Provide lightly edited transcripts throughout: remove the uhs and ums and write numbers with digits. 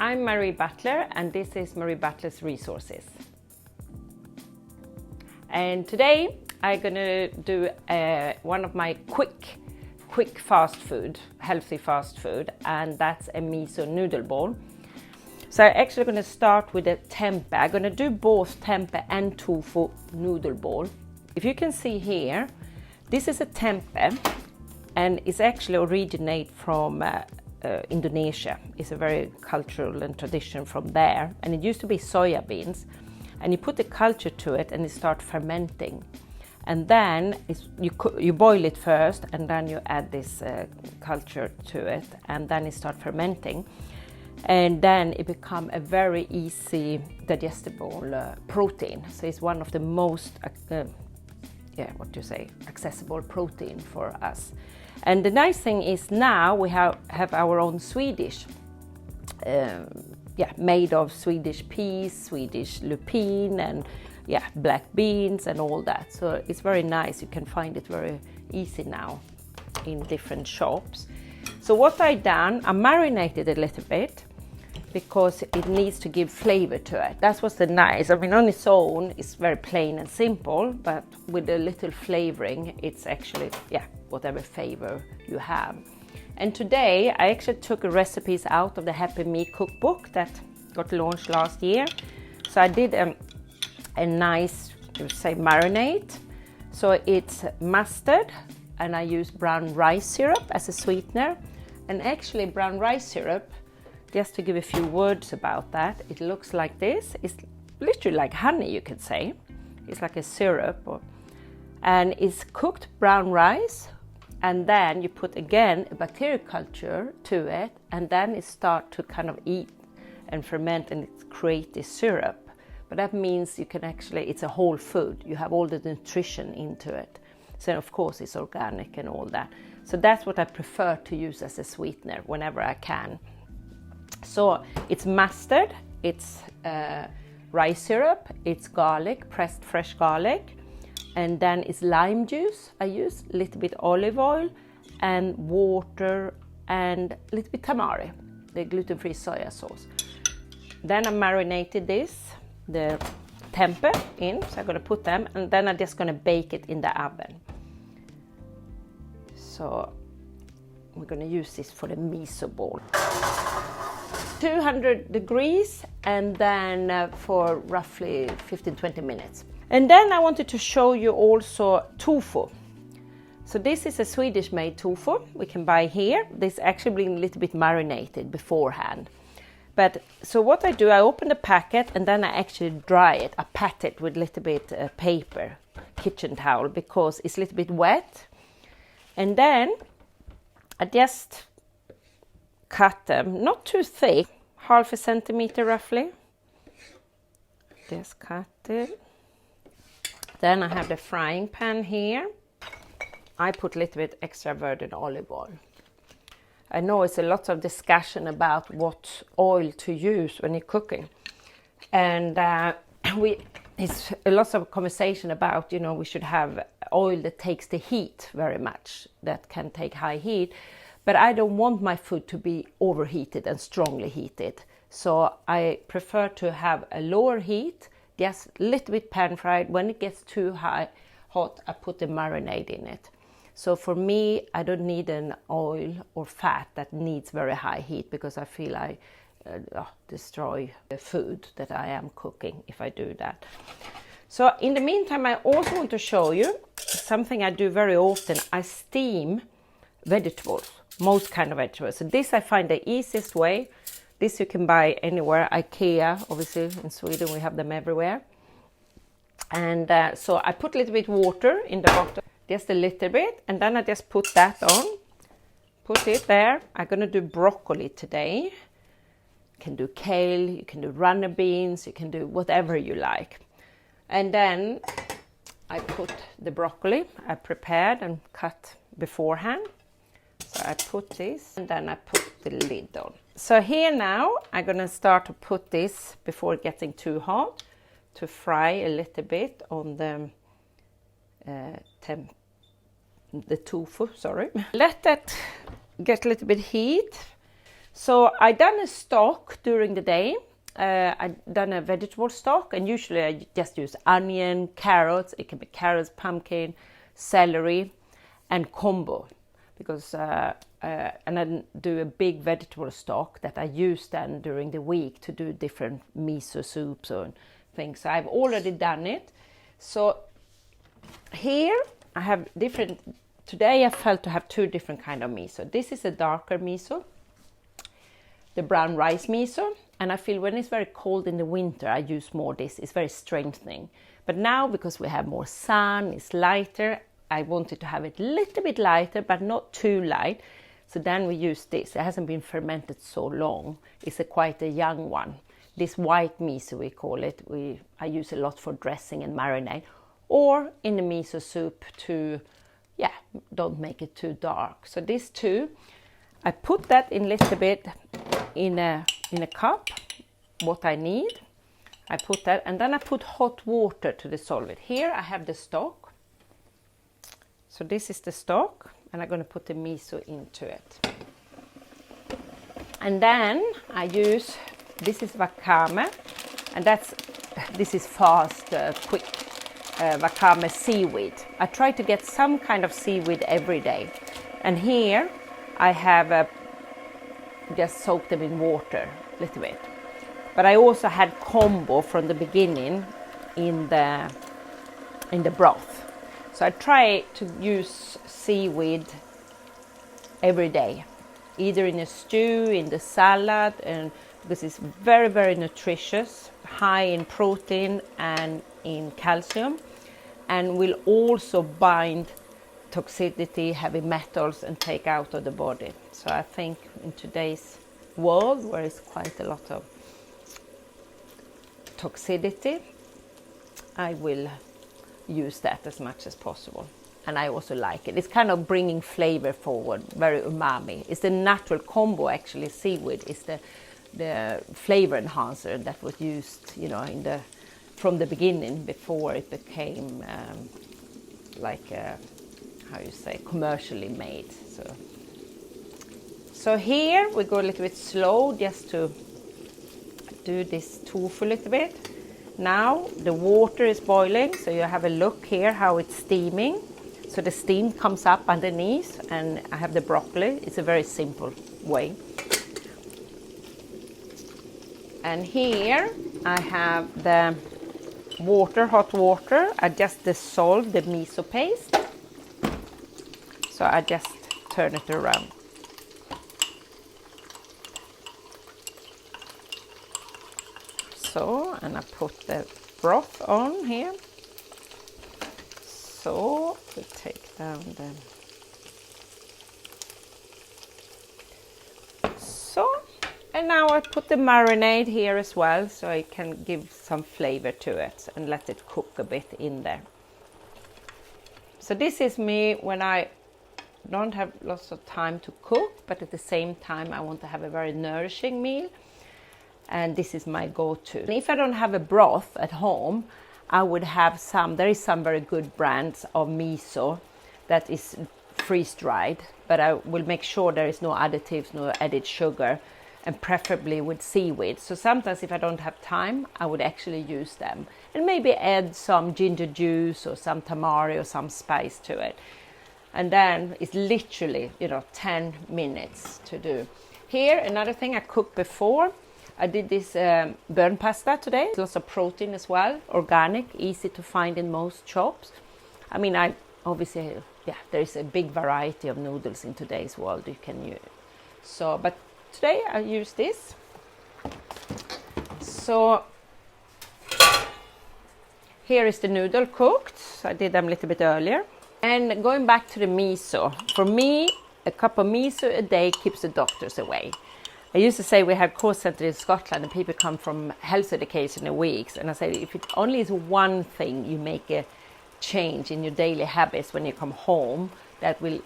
I'm Marie Butler and this is Marie Butler's Resources. And today I'm gonna do one of my quick fast food, healthy fast food, and that's a miso noodle bowl. So I'm actually gonna start with a tempeh. I'm gonna do both tempeh and tofu noodle bowl. If you can see here, this is a tempeh and it's actually originate from Indonesia. It's a very cultural and tradition from there, and it used to be soya beans, and you put the culture to it and it starts fermenting, and then you boil it first and then you add this culture to it, and then it starts fermenting, and then it becomes a very easy digestible protein. So it's one of the most accessible protein for us. And the nice thing is now we have our own Swedish, made of Swedish peas, Swedish lupin, and black beans and all that. So it's very nice. You can find it very easy now in different shops. So what I done, I marinated a little bit because it needs to give flavor to it. That's what's the nice. I mean, on its own, it's very plain and simple, but with a little flavoring, it's actually, whatever flavor you have. And today, I actually took recipes out of the Happy Me cookbook that got launched last year. So I did a nice, marinade. So it's mustard, and I use brown rice syrup as a sweetener. And actually, brown rice syrup, just to give a few words about that, it looks like this. It's literally like honey, you could say. It's like a syrup, and it's cooked brown rice, and then you put again a bacteria culture to it, and then it starts to kind of eat and ferment and it create this syrup. But that means you can actually, it's a whole food. You have all the nutrition into it. So of course it's organic and all that. So that's what I prefer to use as a sweetener whenever I can. So it's mustard, it's rice syrup, it's garlic, pressed fresh garlic, and then it's lime juice. I use a little bit olive oil and water and a little bit tamari, the gluten-free soya sauce. Then I marinated the tempeh in, so I'm gonna put them, and then I'm just gonna bake it in the oven. So we're gonna use this for the miso bowl. 200 degrees, and then for roughly 15-20 minutes. And then I wanted to show you also tofu. So this is a Swedish made tofu we can buy here. This actually been a little bit marinated beforehand. But so what I do, I open the packet and then I actually dry it. I pat it with a little bit paper, kitchen towel, because it's a little bit wet. And then I just cut them, not too thick, 1/2 centimeter roughly. Just cut it. Then I have the frying pan here. I put a little bit extra virgin olive oil. I know it's a lot of discussion about what oil to use when you're cooking. And it's a lot of conversation about, we should have oil that takes the heat very much, that can take high heat. But I don't want my food to be overheated and strongly heated. So I prefer to have a lower heat, just a little bit pan fried. When it gets too hot, I put the marinade in it. So for me, I don't need an oil or fat that needs very high heat, because I feel I destroy the food that I am cooking if I do that. So in the meantime, I also want to show you something I do very often. I steam vegetables, most kind of vegetables. So this I find the easiest way. This you can buy anywhere. IKEA, obviously in Sweden we have them everywhere. And so I put a little bit water in the bottom, just a little bit, and then I just put that on. Put it there. I'm gonna do broccoli today. You can do kale, you can do runner beans, you can do whatever you like. And then I put the broccoli I prepared and cut beforehand. So I put this, and then I put the lid on. So here now, I'm gonna start to put this before getting too hot, to fry a little bit on the tofu, sorry. Let that get a little bit heat So I done a stock during the day. I done a vegetable stock, and usually I just use onion, carrots. It can be carrots, pumpkin, celery, and combo, because and I do a big vegetable stock that I use then during the week to do different miso soups and things. So I've already done it. So here I have different. Today I felt to have two different kind of miso. This is a darker miso, the brown rice miso, and I feel when it's very cold in the winter I use more this. It's very strengthening. But now, because we have more sun, it's lighter, I wanted to have it a little bit lighter but not too light. So then we use this. It hasn't been fermented so long. It's quite a young one. This white miso, we call it. I use a lot for dressing and marinade, or in the miso soup to, don't make it too dark. So these two, I put that in a little bit in a cup, what I need. I put that, and then I put hot water to dissolve it. Here I have the stock. So this is the stock, and I'm going to put the miso into it. And then I use, this is wakame, and this is fast, quick wakame seaweed. I try to get some kind of seaweed every day. And here I have just soaked them in water a little bit. But I also had combo from the beginning in the broth. So I try to use seaweed every day, either in a stew, in the salad, and because it's very, very nutritious, high in protein and in calcium, and will also bind toxicity, heavy metals, and take out of the body. So I think in today's world, where it's quite a lot of toxicity, I will use that as much as possible. And I also like it. It's kind of bringing flavor forward, very umami. It's the natural combo, actually. Seaweed is the flavor enhancer that was used, from the beginning, before it became commercially made. So here we go a little bit slow, just to do this tofu a little bit. Now the water is boiling, so you have a look here how it's steaming. So the steam comes up underneath, and I have the broccoli. It's a very simple way. And here I have the water, hot water. I just dissolve the miso paste. So I just turn it around. So, and I put the broth on here. So we take down the. So, and now I put the marinade here as well, so I can give some flavor to it and let it cook a bit in there. So this is me when I don't have lots of time to cook, but at the same time I want to have a very nourishing meal. And this is my go-to. And if I don't have a broth at home, I would have there is some very good brands of miso that is freeze-dried, but I will make sure there is no additives, no added sugar, and preferably with seaweed. So sometimes if I don't have time, I would actually use them. And maybe add some ginger juice or some tamari or some spice to it. And then it's literally, 10 minutes to do. Here, another thing I cooked before, I did this burn pasta today. Lots of protein as well, organic, easy to find in most shops. I mean, there is a big variety of noodles in today's world you can use. So, but today I use this. So, here is the noodle cooked. I did them a little bit earlier. And going back to the miso, for me, a cup of miso a day keeps the doctors away. I used to say we have course center in Scotland and people come from health education in weeks, and I say if it only is one thing you make a change in your daily habits when you come home that will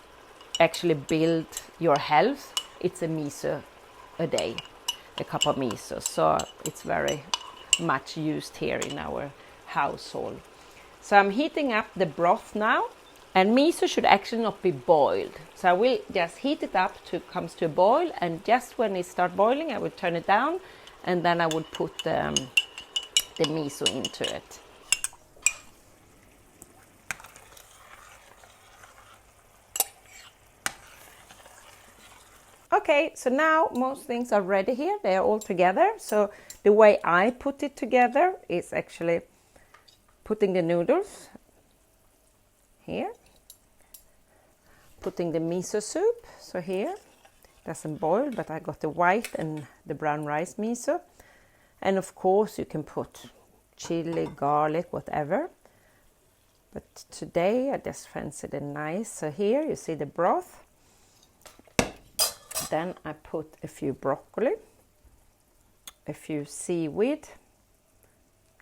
actually build your health, it's a miso a day, a cup of miso. So it's very much used here in our household. So I'm heating up the broth now, And miso should actually not be boiled. So I will just heat it up to comes to a boil, and just when it starts boiling, I will turn it down, and then I would put the miso into it. Okay, so now most things are ready here. They are all together. So the way I put it together is actually putting the noodles here, putting the miso soup. So here, doesn't boil, but I got the white and the brown rice miso. And of course you can put chili, garlic, whatever. But today I just fancied it nice. So here you see the broth. Then I put a few broccoli, a few seaweed,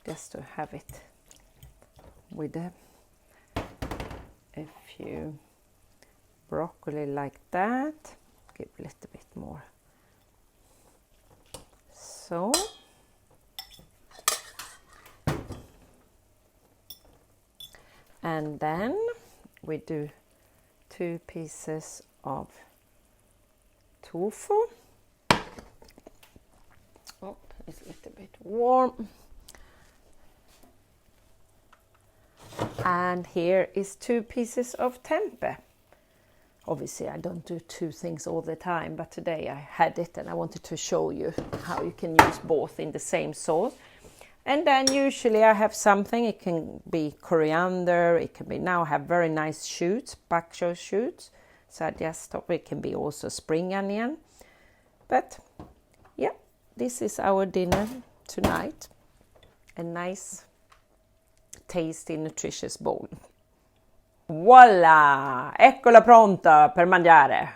just to have it with a few broccoli like that. Give a little bit more. So. And then we do 2 pieces of tofu. Oh, it's a little bit warm. And here is 2 pieces of tempeh. Obviously I don't do 2 things all the time, but today I had it and I wanted to show you how you can use both in the same sauce. And then usually I have something, it can be coriander, it can be, now I have very nice shoots, bok choy shoots. So I just thought it can be also spring onion. But yeah, this is our dinner tonight. A nice, tasty, nutritious bowl. Voilà! Eccola pronta per mangiare.